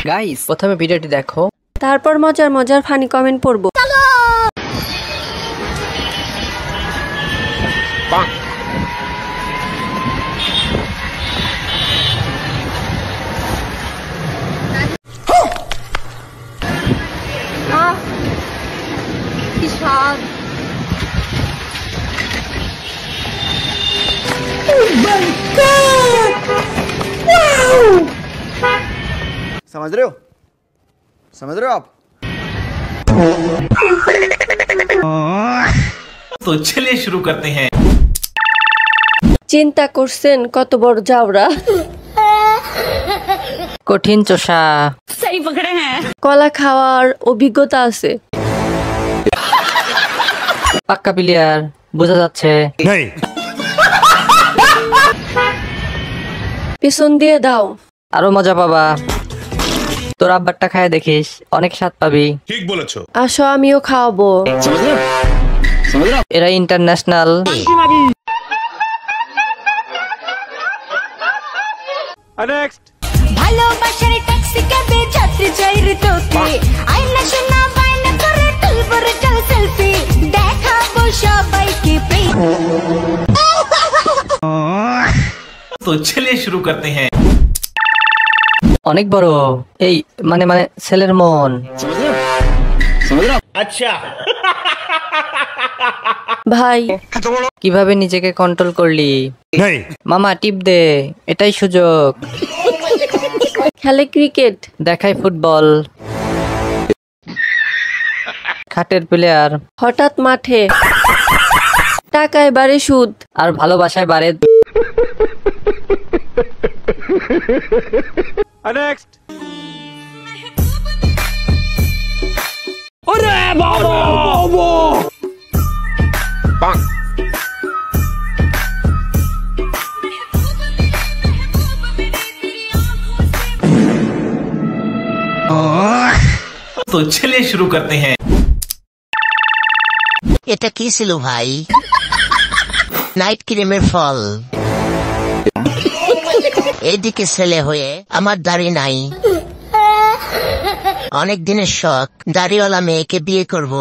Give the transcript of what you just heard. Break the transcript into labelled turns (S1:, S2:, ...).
S1: Guys প্রথমে ভিডিওটি দেখো,
S2: তারপর মজার মজার ফানি কমেন্ট পড়বো।
S3: समझ रहे हो आप?
S4: तो चलिए शुरू करते हैं।
S2: চিন্তা করছেন কত বড় জাউরা?
S1: কঠিন চোষা।
S2: কলা খাওয়ার অভিজ্ঞতা আছে।
S1: পাক্কা প্লেয়ার বোঝা যাচ্ছে।
S2: পিছন দিয়ে দাও,
S1: আরো মজা পাবা। তোর আব্বারটা খায় দেখিস, অনেক স্বাদ পাবি।
S5: ঠিক বলেছো।
S2: আসো আমিও খাওয়াবো।
S1: এরা ইন্টারন্যাশনাল।
S6: ভালোবাসার ট্যাক্সি ক্যাবে যাত্রী চাই রে তোকে, আইনা শোনা বাইনা করে তুলবো রে চল সেলফি, দেখাবো সবাইকে প্রেম।
S4: तो चलिए शुरू करते हैं।
S1: অনেক বড় এই মানে ছেলের মন।
S4: अच्छा
S2: ভাই
S1: কিভাবে নিজেকে কন্ট্রোল করলি? মামা টিপ দে, এটাই সুযোগ।
S2: খেলে ক্রিকেট,
S1: দেখাই ফুটবল। খাটের প্লেয়ার,
S2: হঠাৎ মাঠে, টাকায় বাড়ে সুদ,
S1: আর ভালোবাসায় বাড়ে।
S4: तो चलिए शुरू करते हैं।
S7: এটা কি ছিল ভাই? নাইট ক্রিমের ফল। এইদিকে ছেলে হয়ে আমার দাড়ি নাই, অনেক দিনের শখ দাড়িওয়ালা মেয়েকে বিয়ে করব।